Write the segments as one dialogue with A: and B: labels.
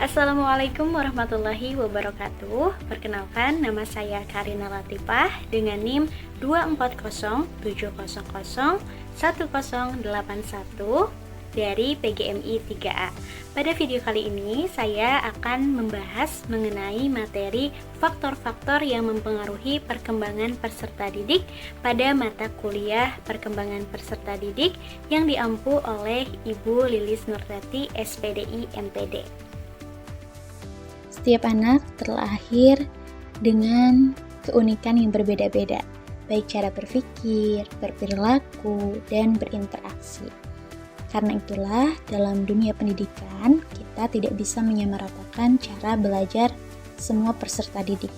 A: Assalamualaikum warahmatullahi wabarakatuh. Perkenalkan, nama saya Karina Latifah dengan NIM 24070011081 dari PGMI 3A. Pada video kali ini saya akan membahas mengenai materi faktor-faktor yang mempengaruhi perkembangan peserta didik pada mata kuliah perkembangan peserta didik yang diampu oleh Ibu Lilis Nurtati, SPDI MPD.
B: Setiap anak terlahir dengan keunikan yang berbeda-beda, baik cara berpikir, berperilaku, dan berinteraksi. Karena itulah, dalam dunia pendidikan, kita tidak bisa menyamaratakan cara belajar semua peserta didik.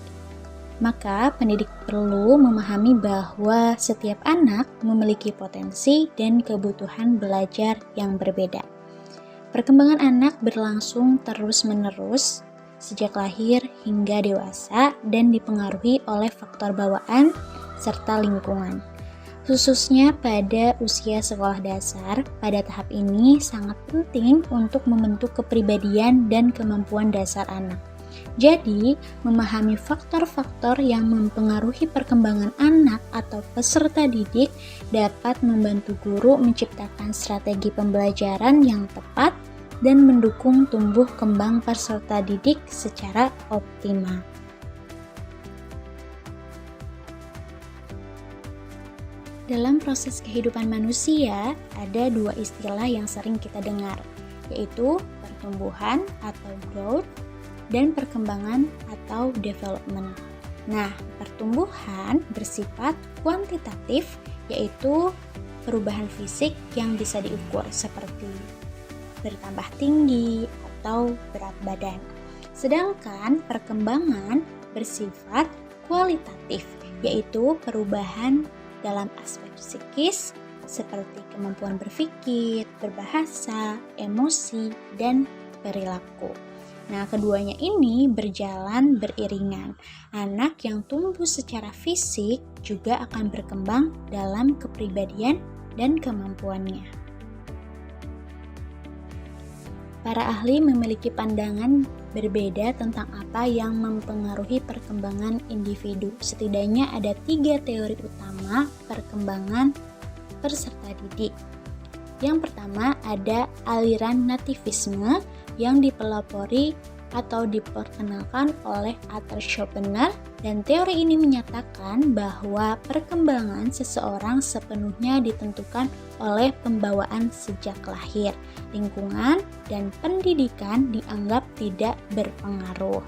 B: Maka, pendidik perlu memahami bahwa setiap anak memiliki potensi dan kebutuhan belajar yang berbeda. Perkembangan anak berlangsung terus-menerus sejak lahir hingga dewasa dan dipengaruhi oleh faktor bawaan serta lingkungan. Khususnya pada usia sekolah dasar, pada tahap ini sangat penting untuk membentuk kepribadian dan kemampuan dasar anak. Jadi, memahami faktor-faktor yang mempengaruhi perkembangan anak atau peserta didik dapat membantu guru menciptakan strategi pembelajaran yang tepat dan mendukung tumbuh kembang peserta didik secara optimal. Dalam proses kehidupan manusia, ada dua istilah yang sering kita dengar, yaitu pertumbuhan atau growth dan perkembangan atau development. Nah, pertumbuhan bersifat kuantitatif, yaitu perubahan fisik yang bisa diukur seperti bertambah tinggi atau berat badan. Sedangkan perkembangan bersifat kualitatif, yaitu perubahan dalam aspek psikis seperti kemampuan berpikir, berbahasa, emosi, dan perilaku. Nah, keduanya ini berjalan beriringan. Anak yang tumbuh secara fisik juga akan berkembang dalam kepribadian dan kemampuannya. Para ahli memiliki pandangan berbeda tentang apa yang mempengaruhi perkembangan individu. Setidaknya ada 3 teori utama perkembangan peserta didik. Yang pertama ada aliran nativisme yang dipelopori atau diperkenalkan oleh Arthur Schopenhauer, dan teori ini menyatakan bahwa perkembangan seseorang sepenuhnya ditentukan oleh pembawaan sejak lahir. Lingkungan dan pendidikan dianggap tidak berpengaruh.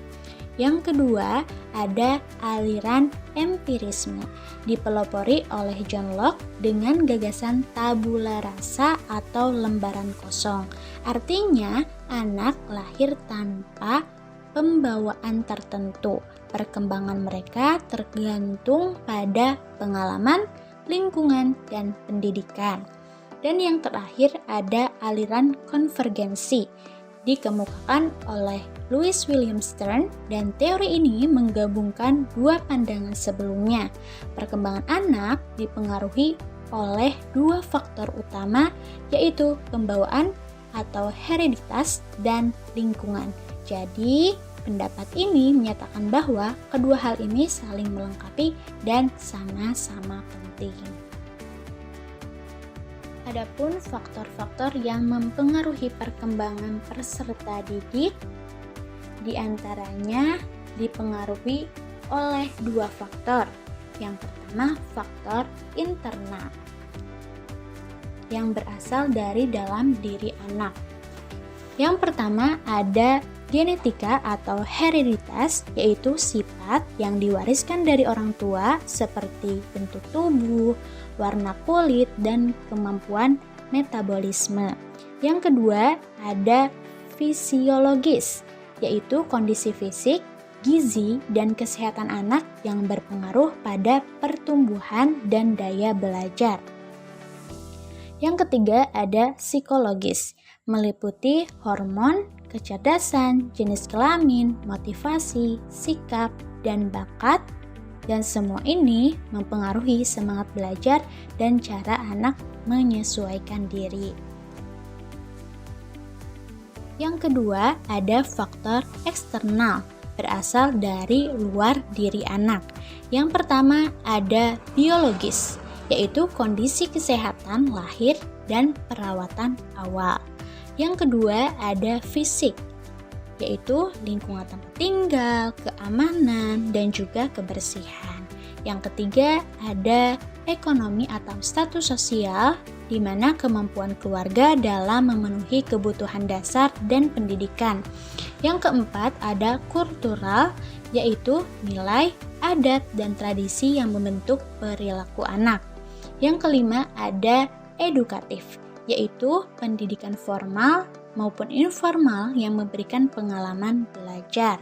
B: Yang kedua, ada aliran empirisme, dipelopori oleh John Locke dengan gagasan tabula rasa atau lembaran kosong. Artinya, anak lahir tanpa pembawaan tertentu. Perkembangan mereka tergantung pada pengalaman, lingkungan, dan pendidikan. Dan yang terakhir ada aliran konvergensi, dikemukakan oleh Louis William Stern, dan teori ini menggabungkan dua pandangan sebelumnya. Perkembangan anak dipengaruhi oleh dua faktor utama, yaitu pembawaan atau hereditas dan lingkungan. Jadi, pendapat ini menyatakan bahwa kedua hal ini saling melengkapi dan sama-sama penting. Adapun faktor-faktor yang mempengaruhi perkembangan peserta didik diantaranya dipengaruhi oleh dua faktor. Yang pertama, faktor internal yang berasal dari dalam diri anak. Yang pertama ada genetika atau hereditas, yaitu sifat yang diwariskan dari orang tua seperti bentuk tubuh, warna kulit, dan kemampuan metabolisme. Yang kedua ada fisiologis, yaitu kondisi fisik, gizi, dan kesehatan anak yang berpengaruh pada pertumbuhan dan daya belajar. Yang ketiga ada psikologis, meliputi hormon, kecerdasan, jenis kelamin, motivasi, sikap, dan bakat, dan semua ini mempengaruhi semangat belajar dan cara anak menyesuaikan diri. Yang kedua, ada faktor eksternal, berasal dari luar diri anak. Yang pertama, ada biologis, yaitu kondisi kesehatan lahir dan perawatan awal. Yang kedua, ada fisik, yaitu lingkungan tempat tinggal, keamanan, dan juga kebersihan. Yang ketiga, ada ekonomi atau status sosial, di mana kemampuan keluarga dalam memenuhi kebutuhan dasar dan pendidikan. Yang keempat, ada kultural, yaitu nilai, adat, dan tradisi yang membentuk perilaku anak. Yang kelima, ada edukatif, yaitu pendidikan formal maupun informal yang memberikan pengalaman belajar.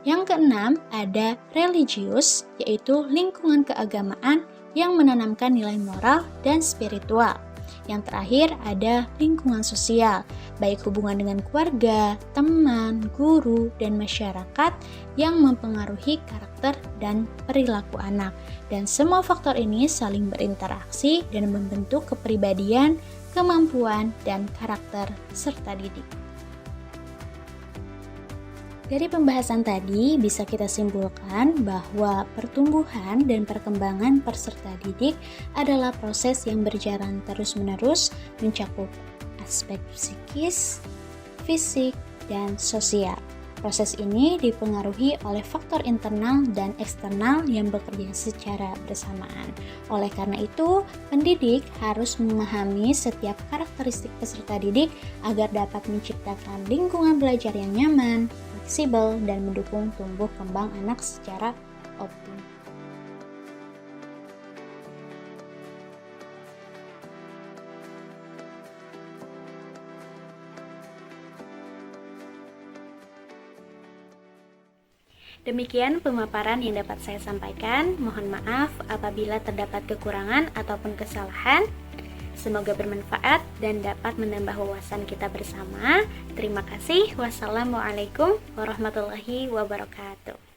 B: Yang keenam, ada religius, yaitu lingkungan keagamaan yang menanamkan nilai moral dan spiritual. Yang terakhir, ada lingkungan sosial, baik hubungan dengan keluarga, teman, guru, dan masyarakat yang mempengaruhi karakter dan perilaku anak. Dan semua faktor ini saling berinteraksi dan membentuk kepribadian, kemampuan, dan karakter serta didik. Dari pembahasan tadi, bisa kita simpulkan bahwa pertumbuhan dan perkembangan peserta didik adalah proses yang berjalan terus-menerus mencakup aspek psikis, fisik, dan sosial. Proses ini dipengaruhi oleh faktor internal dan eksternal yang bekerja secara bersamaan. Oleh karena itu, pendidik harus memahami setiap karakteristik peserta didik agar dapat menciptakan lingkungan belajar yang nyaman, fleksibel, dan mendukung tumbuh kembang anak secara optimal.
A: Demikian pemaparan yang dapat saya sampaikan. Mohon maaf apabila terdapat kekurangan ataupun kesalahan. Semoga bermanfaat dan dapat menambah wawasan kita bersama. Terima kasih. Wassalamualaikum warahmatullahi wabarakatuh.